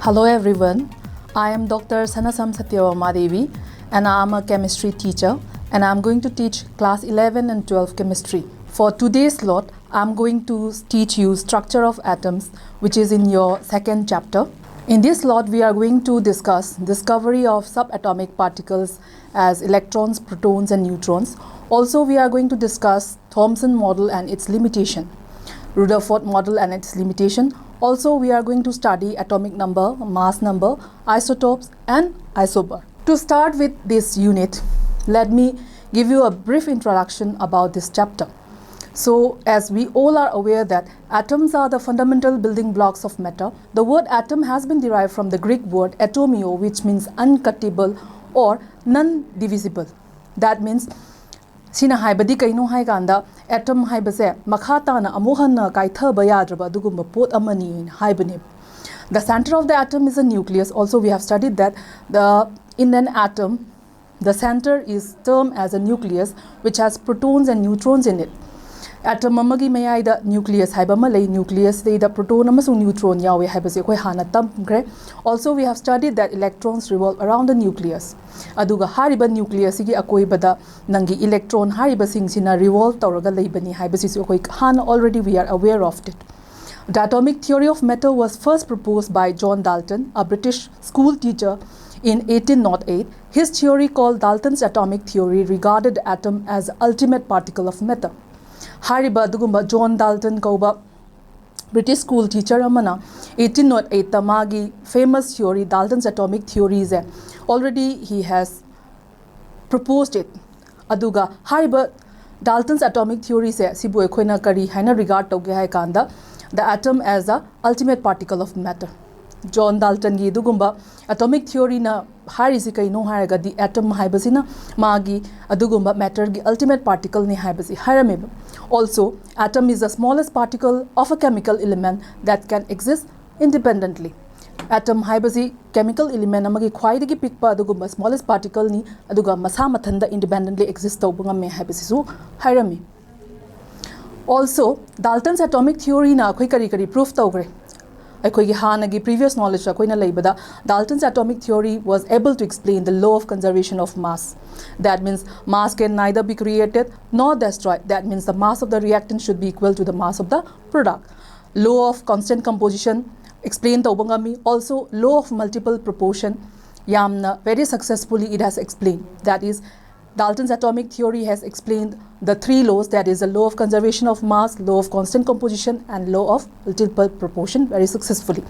Hello everyone, I am Dr. Sanasam Satyavamadevi and I am a chemistry teacher and I am going to teach class 11 and 12 chemistry. For today's slot, I am going to teach you structure of atoms, which is in your second chapter. In this slot, we are going to discuss discovery of subatomic particles as electrons, protons and neutrons. Also, we are going to discuss Thomson model and its limitation, Rutherford model and its limitation. Also, we are going to study atomic number, mass number, isotopes and isobar. To start with this unit, let me give you a brief introduction about this chapter. So, as we all are aware that atoms are the fundamental building blocks of matter, the word atom has been derived from the Greek word atomio, which means uncuttable or non-divisible. That means Sina haibadi kaino hai kanda atom haibase makha na amuhanna kaithaba yadraba dugumba pot amani haibani. The center of the atom is a nucleus. Also, we have studied that in an atom, the center is termed as a nucleus, which has protons and neutrons in it. Atom amagi mayai nucleus haibama lay nucleus the proton amasung neutron yawe haibase koi hana tamgre. Also, we have studied that electrons revolve around the nucleus. Aduga hariba nucleus igi akoibada nangi electron hariba singsina revolve tawraga leibani haibasi koi hana already we are aware of it. The atomic theory of matter was first proposed by John Dalton, a British school teacher, in 1808. His theory, called Dalton's atomic theory, regarded the atom as the ultimate particle of matter. Hariba dugumba John Dalton kauba British school teacher amana 1808 tamagi famous theory, Dalton's atomic theory is already he has proposed it. Aduga hariba Dalton's atomic theory se sibu ekhoina kari haina regard tauge hai kanda the atom as the ultimate particle of matter. John Dalton gi dugumba atomic theory na harisi kaino haraga the atom haibasina magi adugumba matter gi ultimate particle ni haibasi harameba. Also, atom is the smallest particle of a chemical element that can exist independently. Atom haibasi chemical element amagi khwaidagi pikpa adugumba smallest particle ni aduga masa mathanda independently exist tawbanga me haibasi su harami. Also, Dalton's atomic theory na khoi kari proof tawgre. Previous knowledge Dalton's atomic theory was able to explain the law of conservation of mass. That means mass can neither be created nor destroyed. That means the mass of the reactant should be equal to the mass of the product. Law of constant composition explained the also law of multiple proportion. Yamna very successfully it has explained. That is, Dalton's atomic theory has explained the three laws, that is the law of conservation of mass, law of constant composition and law of multiple proportion very successfully.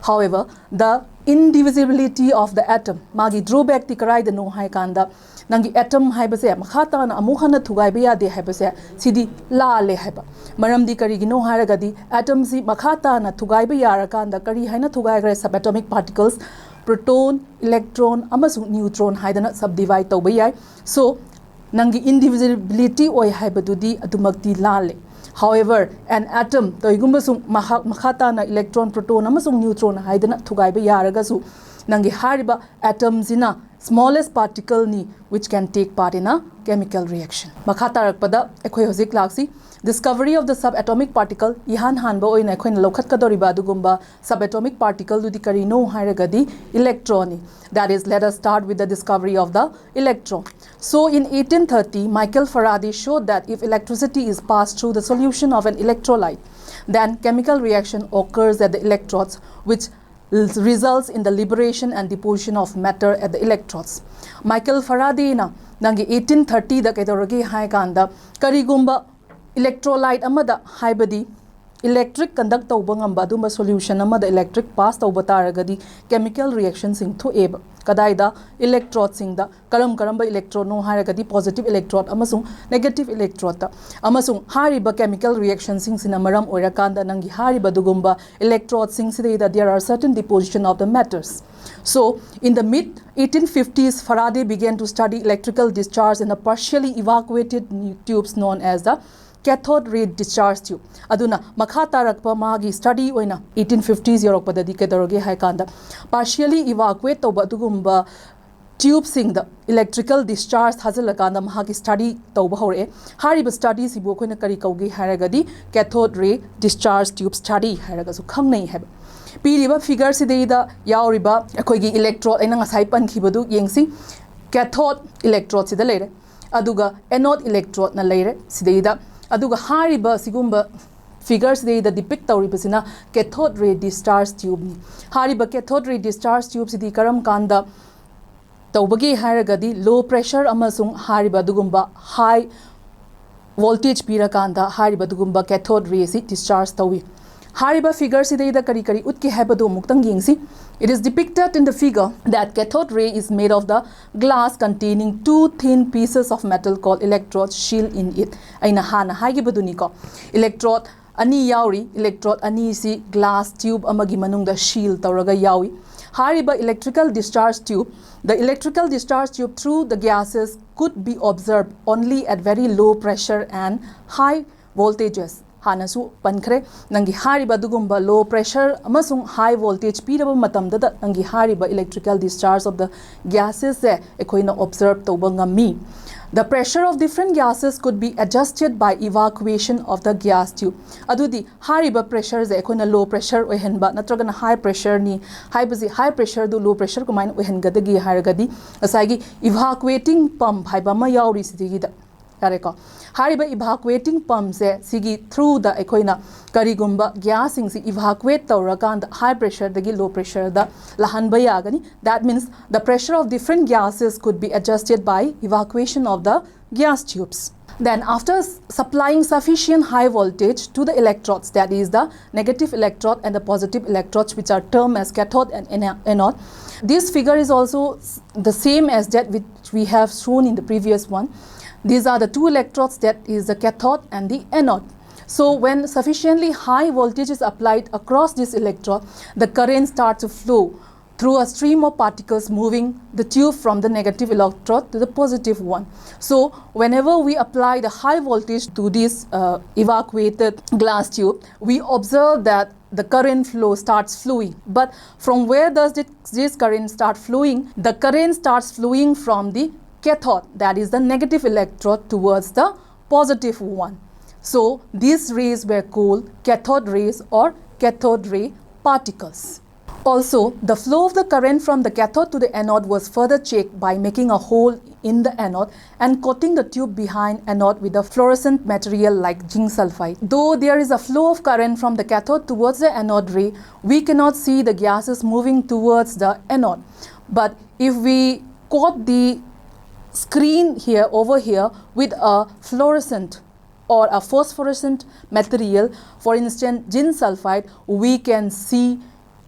However, the indivisibility of the atom, magi drawback tikarai the no hai kanda, nangi atom haibase makhata na amuhana thugaiba de haibase sidi la le haiba. Maram di kari no haragadi atoms makhata na thugaiba yarakanda kari haina thugaigre subatomic particles proton, electron, amasung neutron haidana subdivide tawba yai. So, nangi indivisibility oi haibadudi adumakti lale. However, an atom toigumbasung makhata na electron, proton, amasung neutron haidana thugaiba yaragasu nangi hariba atoms ina smallest particle ni which can take part in a chemical reaction. Makhata rakpada ekhoi hozik laksi discovery of the subatomic particle ihan hanba oina ekhoina lokhat kadoriba dugumba subatomic particle dudi kari no hairagadi electron. That is, let us start with the discovery of the electron. So in 1830 Michael Faraday showed that if electricity is passed through the solution of an electrolyte, then chemical reaction occurs at the electrodes, which results in the liberation and deposition of matter at the electrodes. Michael Faraday na nangi 1830 da kedoragi hai kanda karigumba electrolyte amada haibadi electric conduct tawba ngamba duma solution amada electric pass tawba taragadi chemical reactions sing thoeba kadaida electrode sing da karamba electrode no haragadi positive electrode amasung negative electrode ta amasung hariba chemical reactions sing sinamaram oirakanda nangi hariba dugumba electrode sing sida there are certain deposition of the matters. So in the mid 1850s Faraday began to study electrical discharge in a partially evacuated tubes known as the cathode ray discharge tube. Aduna makhata rakpa magi study oina 1850s yorokpadadi kedoroge hai kanda partially evacuate tawba dugumba tube sing the electrical discharge hazalakanda mahagi study tawba hore hariba study sibu koina kari kauge haragadi cathode ray discharge tube study haraga su khangnai haba. ꯄꯤꯔꯤꯕ ꯐꯤꯒꯔꯁꯤꯗꯩꯗ ꯌꯥꯎꯔꯤꯕ ꯑꯩꯈꯣꯏꯒꯤ ꯏꯂꯦꯛꯇ꯭ꯔꯣꯗ ꯑꯩꯅ ꯉꯁꯥꯏ ꯄꯟꯈꯤꯕꯗꯨ ꯌꯦꯡꯁꯤ cathode ꯏꯂꯦꯛꯇ꯭ꯔꯣꯗꯁꯤꯗ ꯂꯩꯔꯦ ꯑꯗꯨꯒ ꯑꯦꯅꯣꯗ ꯏꯂꯦꯛꯇ꯭ꯔꯣꯗꯅ ꯂꯩꯔꯦ ꯁꯤꯗꯩꯗ ꯑꯗꯨꯒ ꯍꯥꯏꯔꯤꯕ ꯁꯤꯒꯨꯝꯕ ꯐꯤꯒꯔꯁꯤꯗꯩꯗ ꯗꯤꯄꯤꯛ ꯇꯧꯔꯤꯕꯁꯤꯅ ꯀꯦꯊꯣꯗ ꯔꯦ ꯗꯤꯁꯆꯥꯔꯖ ꯇ꯭ꯌꯨꯕꯅꯤ ꯍꯥꯏꯔꯤꯕ ꯀꯦꯊꯣꯗ ꯔꯦ ꯗꯤꯁꯆꯥꯔꯖ ꯇ꯭ꯌꯨꯕꯁꯤꯗꯤ ꯀꯔꯝ ꯀꯥꯟꯗ ꯇꯧꯕꯒꯦ ꯍꯥꯏꯔꯒꯗꯤ ꯂꯣ ꯄ꯭ꯔꯦꯁꯔ ꯑꯃꯁꯨꯡ ꯍꯥꯏꯔꯤꯕ ꯑꯗꯨꯒꯨꯝꯕ ꯍꯥꯏ voltage ꯄꯤꯔꯀꯥꯟꯗ ꯍꯥꯏꯔꯤꯕ ꯑꯗꯨꯒꯨꯝꯕ cathode ray ꯁꯤ discharge ꯇꯧꯏ ꯍꯥꯏꯔꯤꯕ ꯐꯤꯒꯔ ꯁꯤꯗꯩꯗ ꯀꯔꯤ ꯀꯔꯤ ꯎꯠꯀꯦ ꯍꯥꯏꯕꯗꯨ ꯑꯃꯨꯛꯇꯪ ꯌꯦꯡꯁꯤ It is depicted in the figure that cathode ray is made of the glass containing two thin pieces of metal called electrode shield in it aina hana haigibaduniko electrode ani yauri electrode ani si glass tube amagi manungda shield tawraga yawi hariba electrical discharge tube the electrical discharge tube through the gases could be observed only at very low pressure and high voltages hanasu pankre nangi hariba dugumba low pressure amasung high voltage piraba matamda nangi hariba electrical discharge of the gases se ekoina observe toba ngami The pressure of different gases could be adjusted by evacuation of the gas tube. Adudi hariba pressure ze ekhoina low pressure ohenba natragana high pressure ni high pressure du low pressure kumain ohengadagi haragadi asagi evacuating pump haiba ma yauri sidigi da yareko hariba evacuating pump se sigi through the ekhoina karigumba gas sing si evacuate tawrakanda high pressure dagi low pressure da lahanba yagani that means the pressure of different gases could be adjusted by evacuation of the gas tubes then after supplying sufficient high voltage to the electrodes that is the negative electrode and the positive electrodes which are termed as cathode and anode this figure is also the same as that which we have shown in the previous one these are the two electrodes that is the cathode and the anode so when sufficiently high voltage is applied across this electrode the current starts to flow through a stream of particles moving the tube from the negative electrode to the positive one. So whenever we apply the high voltage to this evacuated glass tube, we observe that the current flow starts flowing. But from where does this current start flowing? The current starts flowing from the cathode, that is the negative electrode, towards the positive one. So these rays were called cathode rays or cathode ray particles. Also, the flow of the current from the cathode to the anode was further checked by making a hole in the anode and coating the tube behind anode with a fluorescent material like zinc sulfide. Though there is a flow of current from the cathode towards the anode ray, we cannot see the gases moving towards the anode. But if we coat the screen here over here with a fluorescent or a phosphorescent material, for instance zinc sulfide, we can see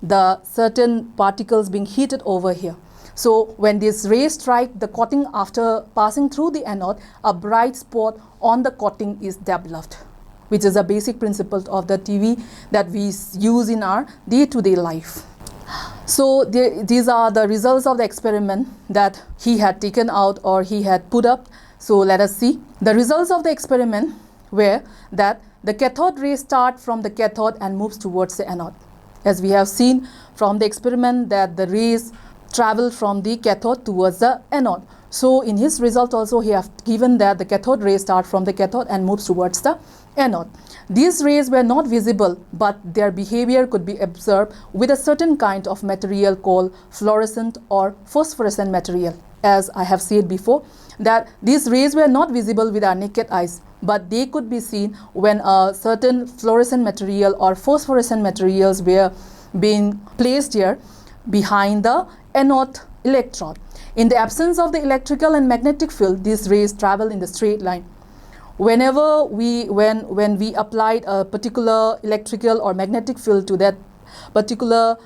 the certain particles being heated over here. So when these rays strike the coating after passing through the anode, a bright spot on the coating is developed, which is a basic principle of the TV that we use in our day-to-day life. So these are the results of the experiment that he had taken out or he had put up. So let us see. The results of the experiment were that the cathode rays start from the cathode and moves towards the anode. As we have seen from the experiment that the rays travel from the cathode towards the anode. So in his result also he have given that the cathode rays start from the cathode and moves towards the anode. These rays were not visible, but their behavior could be observed with a certain kind of material called fluorescent or phosphorescent material. As I have said before, that these rays were not visible with our naked eyes, but they could be seen when a certain fluorescent material or phosphorescent materials were being placed here behind the anode electrode. In the absence of the electrical and magnetic field, these rays travel in the straight line. Whenever when we applied a particular electrical or magnetic field to that particular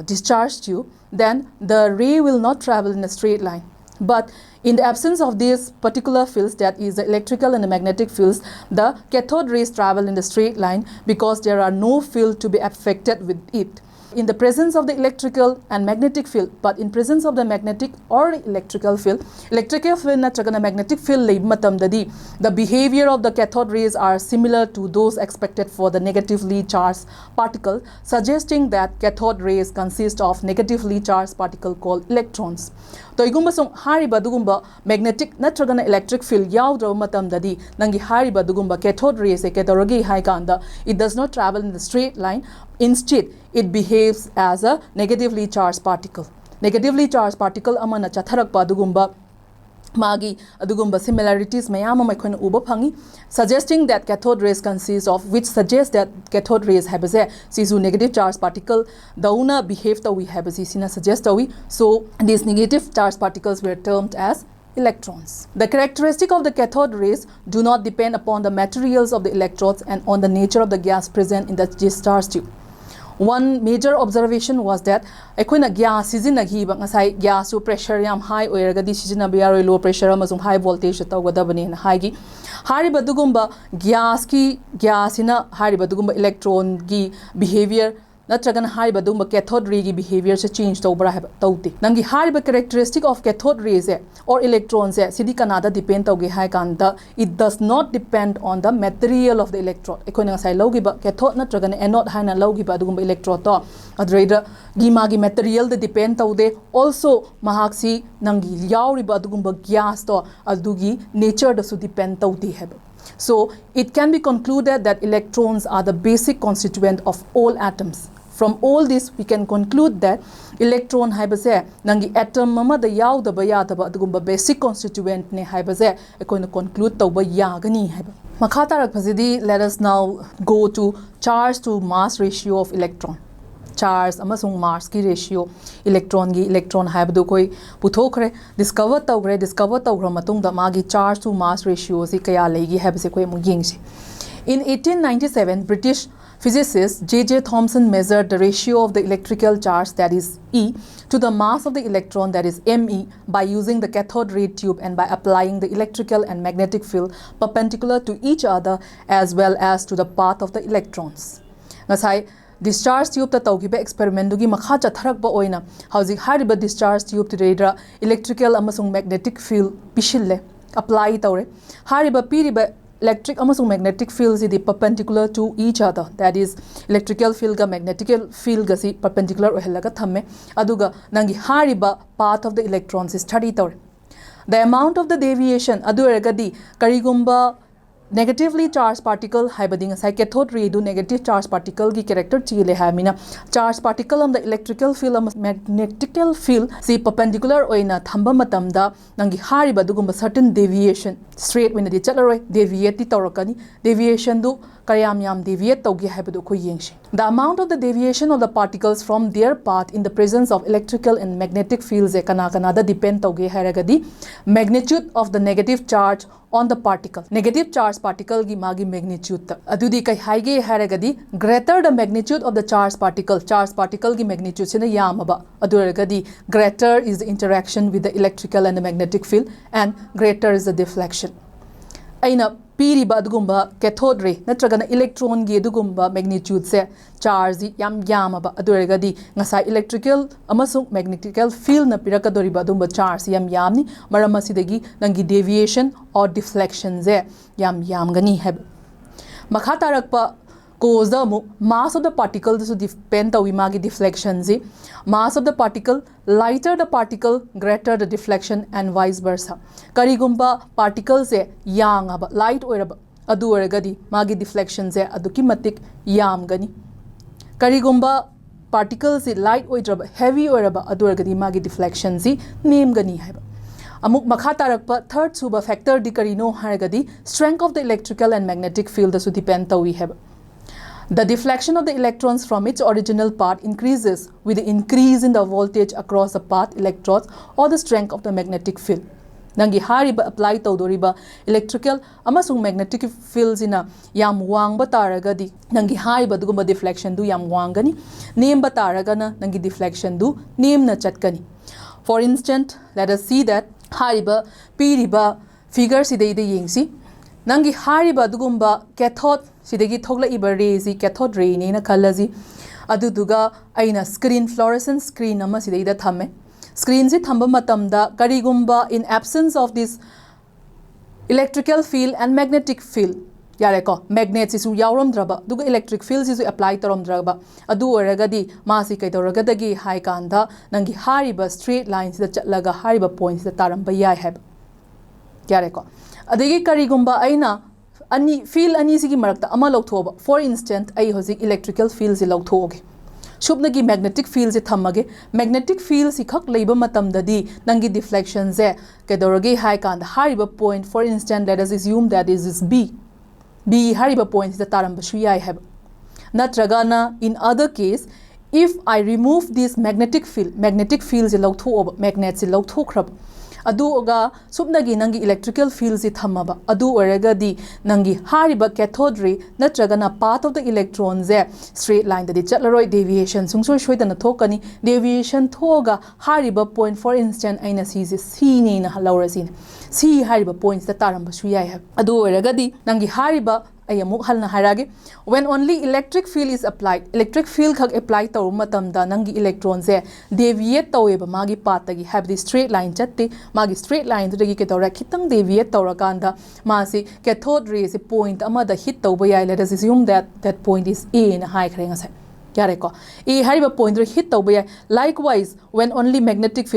discharge tube, then the ray will not travel in a straight line. But in the absence of these particular fields, that is the electrical and the magnetic fields, the cathode rays travel in the straight line because there are no field to be affected with it. In the presence of the electrical and magnetic field, but in presence of the magnetic or electrical field natragana magnetic field matamdadi, the behavior of the cathode rays are similar to those expected for the negatively charged particle, suggesting that cathode rays consist of negatively charged particle called electrons. Toigumba song hariba dugumba magnetic natragana electric field yaudra matamdadi nangi hariba dugumba cathode rays e kedoragi haikanda, it does not travel in the straight line. Instead, it behaves behaves as a negatively charged particle. Negatively charged particle amana chatharakpa adugumba magi adugumba similarities mayam ama khon uba phangi, suggesting that cathode rays consist of, which suggests that cathode rays have a sisu negative charged particle dauna behave to we have a sina suggest we. So these negative charged particles were termed as electrons. The characteristic of the cathode rays do not depend upon the materials of the electrodes and on the nature of the gas present in the discharge tube. One major observation was that akoina gas sizinagi ba ngasai gas su pressure yam high oiragadi sijinabi yaroi low pressure amasum high voltage tawgadabani na high gi hariba dugumba gas ki gas ina hariba dugumba electron gi behavior natragan hariba dugumba cathode ray gi behavior se change tawbra haba tawti nangi hariba characteristic of cathode rays or electrons sidi kanada depend tawge hai kanda it does not depend on the material of the electrode ekona sai logi ba cathode natragan anode haina logi ba dugumba electrode to adreida gi magi material de depend tawde also mahaksi nangi yauri ba dugumba gas to adugi nature da su depend tawti haba. So it can be concluded that electrons are the basic constituent of all atoms. From all this, we can conclude that electron haibase nangi atom mama da yaw da ba ya da ba adugumba basic constituent ne haibase ekona conclude tawba yagani haiba. Makha tarak phasidi, let us now go to charge to mass ratio of electron. Charge amasung mass ki ratio electron gi electron haibadu koi puthokre discover tawgra matung da magi charge to mass ratio si kaya legi haibase koi mu yengsi. In 1897, British physicist J.J. Thomson measured the ratio of the electrical charge, that is E, to the mass of the electron, that is Me, by using the cathode ray tube and by applying the electrical and magnetic field perpendicular to each other as well as to the path of the electrons. Ngasai discharge tube ta tawgiba experiment dugi makha chatharakba oina hauji hariba discharge tube tidra electrical amasung magnetic field pishille apply tawre hariba piriba electric amasung magnetic fields is perpendicular to each other, that is electrical field ga magnetic field ga si perpendicular ohelaga thamme aduga nangi hariba path of the electrons is study tawre. The amount of the deviation adu ergadi karigumba negatively charged particle haibading sai cathode ray do negative charged particle gi character chile hamina charged particle am the electrical field am magnetic field si perpendicular oina thamba matamda nangi hariba dugumba certain deviation straight when the chaloroi deviate ti tawrakani deviation du kayam yam deviate tawgi haibadu ko yengshi. The amount of the deviation of the particles from their path in the presence of electrical and magnetic fields kana da depend tawge haragadi magnitude of the negative charge on the particle. Negative charge particle gi magi magnitude ta adudi kai haige haragadi greater the magnitude of the charge particle gi magnitude sina yamaba aduragadi greater is the interaction with the electrical and the magnetic field and greater is the deflection. Aina piriba adugumba cathode ray natragana electron gi adugumba magnitude se charge yam yamaba aduragadi ngasai electrical amasung magnetical field na pirakadoriba adumba charge yam yamni maramasidi nangi deviation or deflection ze yam yamgani heb. Makha tarakpa cause the mass of the particle to depend the imagi deflection zi mass of the particle lighter the particle greater the deflection and vice versa. Karigumba particles se yang aba light oiraba adu oragadi magi deflection ze aduki matik yam gani. Karigumba particles se light oiraba heavy oiraba adu oragadi magi deflection zi name gani haiba. Amuk makha tarakpa third suba factor di karino haragadi strength of the electrical and magnetic field su depend tawi haiba. The deflection of the electrons from its original path increases with the increase in the voltage across the path electrodes or the strength of the magnetic field. Nangi hariba apply tawdoriba electrical amasung magnetic fields ina yam wangba taragadi nangi hariba dugumba deflection du yam wangani nemba taragana nangi deflection du nemna chatkani. For instance, let us see that hariba piriba figure sidai de yengsi nangi hariba dugumba cathode sidagi thogla iba rays cathode ray ne na khalaji aduduga aina screen fluorescent screen ama sidai da thame screen si thamba matamda karigumba in absence of this electrical field and magnetic field yare ko magnet sisu yawram draba duga electric field sisu apply tarom draba adu oragadi masi kai toragadagi high kanda nangi hariba straight lines da chatlaga hariba points da taramba yai have yare ko adegi karigumba aina ani field ani sigi marakta ama lawthoba. For instance, ai hozik electrical field si lawthoge शुभनगी magnetic field से थमगे magnetic field से खक लेबा मतमददी नंगी deflection से केदोरगे हाई कांद हारिबा point for instance let us assume that is b हारिबा पॉइंट से तारम बसु याय है नत्रगाना in other case if I remove this magnetic field से लौथो magnet से लौथोख्रब अदुगा सुबनगी नंगी इलेक्ट्रिकल फील्ड से थमबा अदु ओरगदी नंगी हारिबा कैथोड रे नत्रगना पाथ ऑफ द इलेक्ट्रॉन जे स्ट्रेट लाइन दि चटलरोय डेविएशन सुंगसोय सोयदना थोकनी डेविएशन थोगा हारिबा पॉइंट फॉर इंस्टेंट आइना सी ने ना लौरसिन सी हारिबा पॉइंट्स द तारंबा सुयाय है अदु ओरगदी नंगी हारिबा when only electric field is applied electric field khak apply taw matamda nangi electron se deviate taweba magi path gi have the straight line chatte magi straight line dagi ke tawra khitang deviate tawra kanda ma si cathode ray se point ama da hit tawba yai let us assume that point is a na high krenga se yare ko e hariba point ro hit tawba yai likewise when only magnetic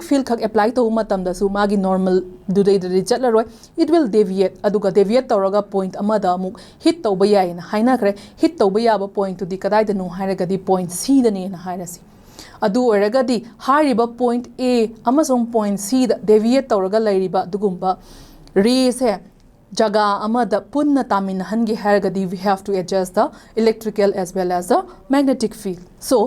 field khak apply taw matamda su magi normal du dei chatlaroi it will deviate aduga deviate tawraga point ama da muk hit tawba yai na haina kre hit tawba yaba point to di kadai da no hairaga di point c da ne na hairasi adu oragadi hariba point a amasong point c da deviate tawraga lairiba dugumba ray se jaga amada punna tamin hangi hargadi we have to adjust the electrical as well as the magnetic field. So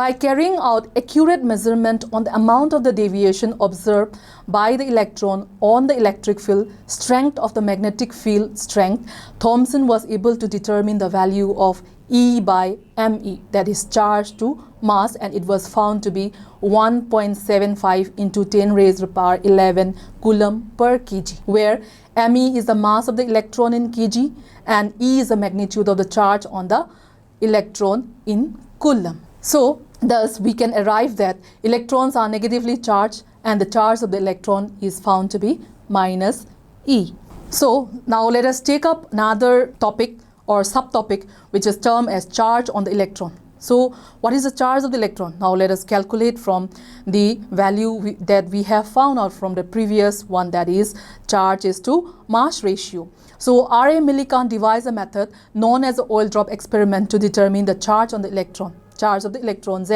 by carrying out accurate measurement on the amount of the deviation observed by the electron on the electric field strength of the magnetic field strength, Thomson was able to determine the value of E by me, that is charge to mass, and it was found to be 1.75 into 10 raised to the power 11 coulomb per kg, where me is the mass of the electron in kg and E is the magnitude of the charge on the electron in coulomb. So thus we can arrive that electrons are negatively charged and the charge of the electron is found to be minus E. So now let us take up another topic or subtopic which is termed as charge on the electron. So what is the charge of the electron? Now let us calculate from the value that we have found out from the previous one, that is charge is to mass ratio. So R.A. Millikan devised a method known as the oil drop experiment to determine the charge on the electron. Charge of the electrons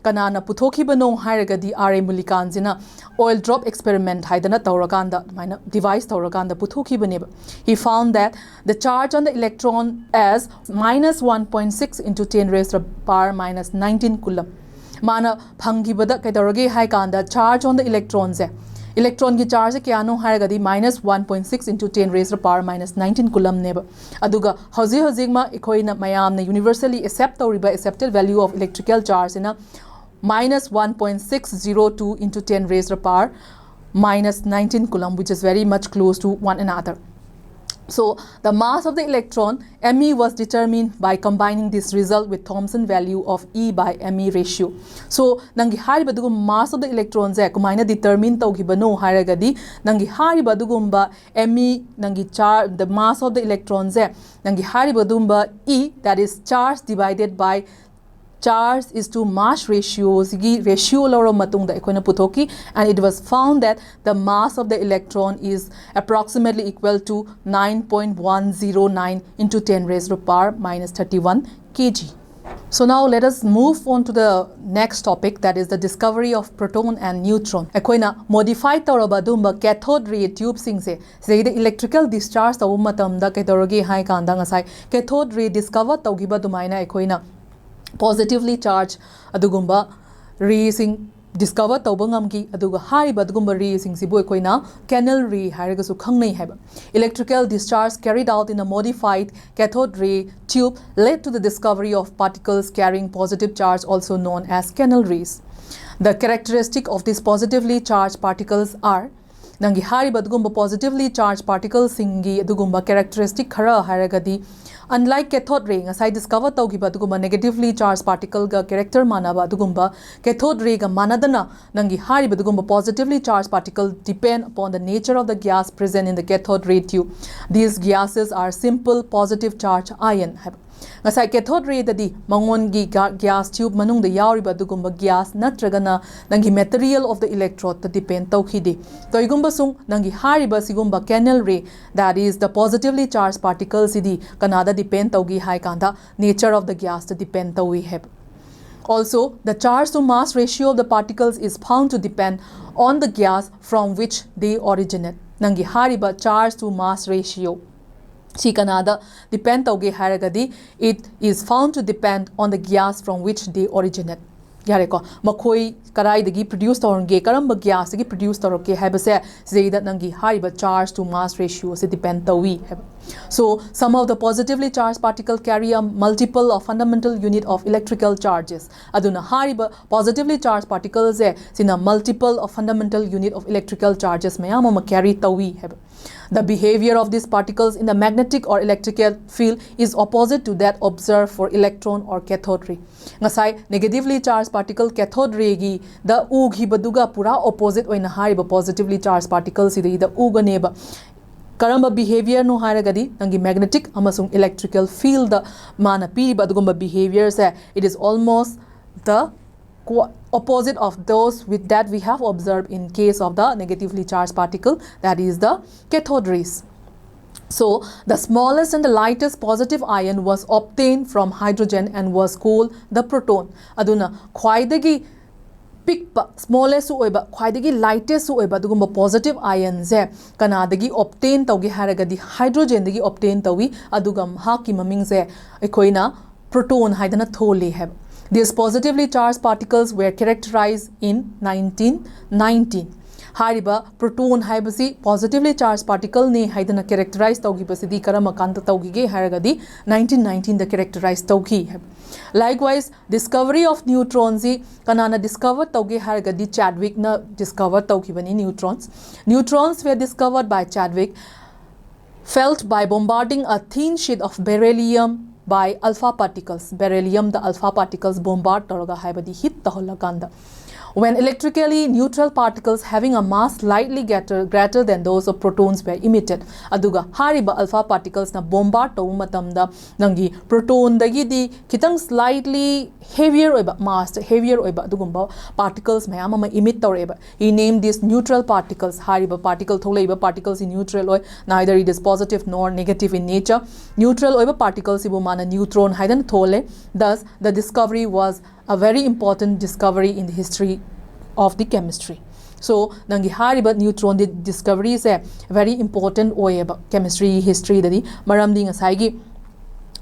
kanana puthokibano hairagadi R.A. Millikan jina oil drop experiment haidana tawrakanda maina device tawrakanda puthokibane. He found that the charge on the electron as minus 1.6 into 10 raised to the power minus 19 coulomb. Mana phangibada kaidorage hai kanda charge on the electrons electron ki charge se kya no hairagadi minus 1.6 into 10 raised to the power minus 19 coulomb neba. Aduga hojik ma ekhoina mayam na universally accepted value of electrical charge in a minus 1.602 into 10 raised to the power minus 19 coulomb, which is very much close to one another. So the mass of the electron me was determined by combining this result with Thomson value of E by me ratio. So nangi hariba dugum mass of the electrons kumaina determine tawgibano haragadi nangi hariba dugumba me nangi charge the mass of the electrons nangi hariba dugumba E, that is charge divided by charge is to mass ratio ratio loro matungda ekhoina puthoki, and it was found that the mass of the electron is approximately equal to 9.109 into 10 raised to the power minus 31 kg. So now let us move on to the next topic, that is the discovery of proton and neutron. Ekhoina modified tawraba dumba cathode ray tube sing se the electrical discharge taw matamda kaidoroge hai kanda ngasai cathode ray discover tawgiba dumaina ekhoina positively charged adugumba raysing discover tawba ngamki aduga hariba adugumba raysing sibu ekoina canal ray haraga su khangnai haiba. Electrical discharge carried out in a modified cathode ray tube led to the discovery of particles carrying positive charge, also known as canal rays. The characteristic of these positively charged particles are nangi hariba adugumba positively charged particles singi adugumba characteristic khara haragadi unlike cathode ray ngasai discover tawgiba adugumba negatively charged particle ga character manaba adugumba cathode ray ga manadana nangi hariba adugumba positively charged particle depend upon the nature of the gas present in the cathode ray tube. These gases are simple positive charge ion. ngasai cathode ray dadi mangongi gas tube manung da yauriba adugumba gas natragana nangi material of the electrode ta depend tawkhidi toigumba sung nangi hariba sigumba canal ray, that is the positively charged particles idi kanada depend tawgi hai kanda nature of the gas ta depend tawi heb. Also, the charge to mass ratio of the particles is found to depend on the gas from which they originate. Nangi hariba charge to mass ratio si kanada depend tauge haragadi, it is found to depend on the gas from which they originate. Yareko makoi karai dagi produce taurange karamba gas dagi produce tauroke habase zeida nangi hariba charge to mass ratio se depend tawi. So some of the positively charged particles carry a multiple of fundamental unit of electrical charges. Aduna hariba positively charged particles sina multiple of fundamental unit of electrical charges mayama carry tawi. The behavior of these particles in the magnetic or electrical field is opposite to that observed for electron or cathode ray. Ngasai negatively charged particle cathode ray gi the ugi baduga pura opposite oina hariba positively charged particles ida ida uga neba. Karamba behavior no haragadi nangi magnetic amasung electrical field the mana piriba adugumba behaviors it is almost the opposite of those with that we have observed in case of the negatively charged particle, that is the cathode rays. So the smallest and the lightest positive ion was obtained from hydrogen and was called the proton. Aduna khwaidagi smallest oiba khwaidagi lightest oiba adugumba positive ions kanadagi obtain tawgi haragadi hydrogen dagi obtain tawi adugam haki maming se ekoina proton haidana thole have. These positively charged particles were characterized in 1919. Hariba proton haibasi positively charged particle ne haidana characterized taugi basidi karamakanta taugi ge haragadi 1919 the characterized taugi. Likewise, discovery of neutrons kanana discovered taugi haragadi Chadwick na discovered taugi bani neutrons. Neutrons were discovered by Chadwick felt by bombarding a thin sheet of beryllium by alpha particles. Beryllium the alpha particles bombard toroga haibadi hit taholakanda. When electrically neutral particles having a mass slightly greater than those of protons were emitted. Aduga hariba alpha particles na bombard tawu matamda nangi proton dagi di kitang slightly heavier oiba mass heavier oiba adugumba particles mayam ama emit tawreba. He named these neutral particles. Hariba particle tholeiba particles in neutral oi, neither it is positive nor negative in nature. Neutral oiba particles ibu mana neutron haidan thole. Thus the discovery was a very important discovery in the history of the chemistry. So nangi hariba neutron discovery is a very important chemistry history dadi maramdi ngasai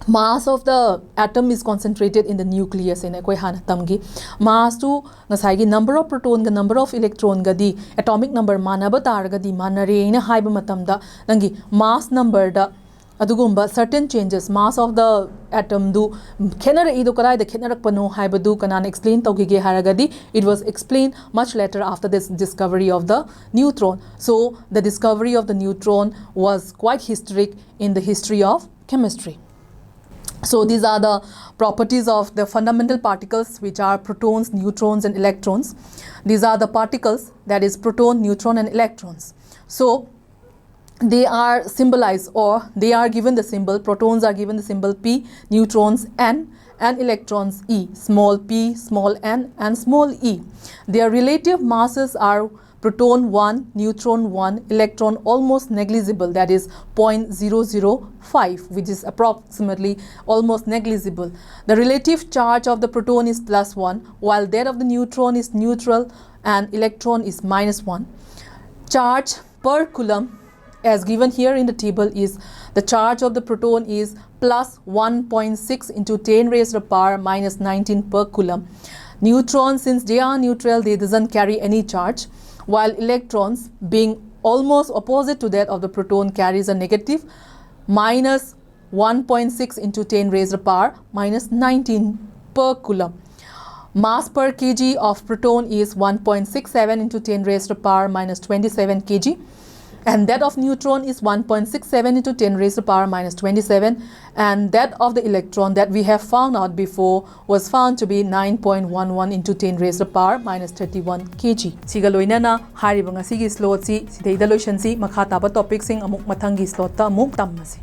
mass of the atom is concentrated in the nucleus in koi hana tamgi mass to ngasai number of proton ga number of electron ga di atomic number manaba targa di manare ina haiba matamda nangi mass number da adugumba certain changes mass of the atom do khenara ido karai the khenarak pano haibadu kanana explain tawgige haragadi it was explained much later after this discovery of the neutron. So the discovery of the neutron was quite historic in the history of chemistry. So these are the properties of the fundamental particles, which are protons, neutrons and electrons. These are the particles, that is proton, neutron and electrons. So they are symbolized, or they are given the symbol, protons are given the symbol P, neutrons N and electrons E, small p, small n and small e. Their relative masses are proton 1, neutron 1, electron almost negligible, that is 0.005, which is approximately almost negligible. The relative charge of the proton is +1, while that of the neutron is neutral and electron is -1. Charge per coulomb as given here in the table is the charge of the proton is plus 1.6 into 10 raised to the power minus 19 per coulomb. Neutrons, since they are neutral, they doesn't carry any charge, while electrons, being almost opposite to that of the proton, carries a negative minus 1.6 into 10 raised to the power minus 19 per coulomb. Mass per kg of proton is 1.67 into 10 raised to the power minus 27 kg. And that of neutron is 1.67 into 10 raised to the power minus 27, and that of the electron that we have found out before was found to be 9.11 into 10 raised to the power minus 31 kg. Siga loinana hariba ngasi gi slot si sidai da lotion si makha taba topic sing amuk mathangi slot ta amuk tammasi.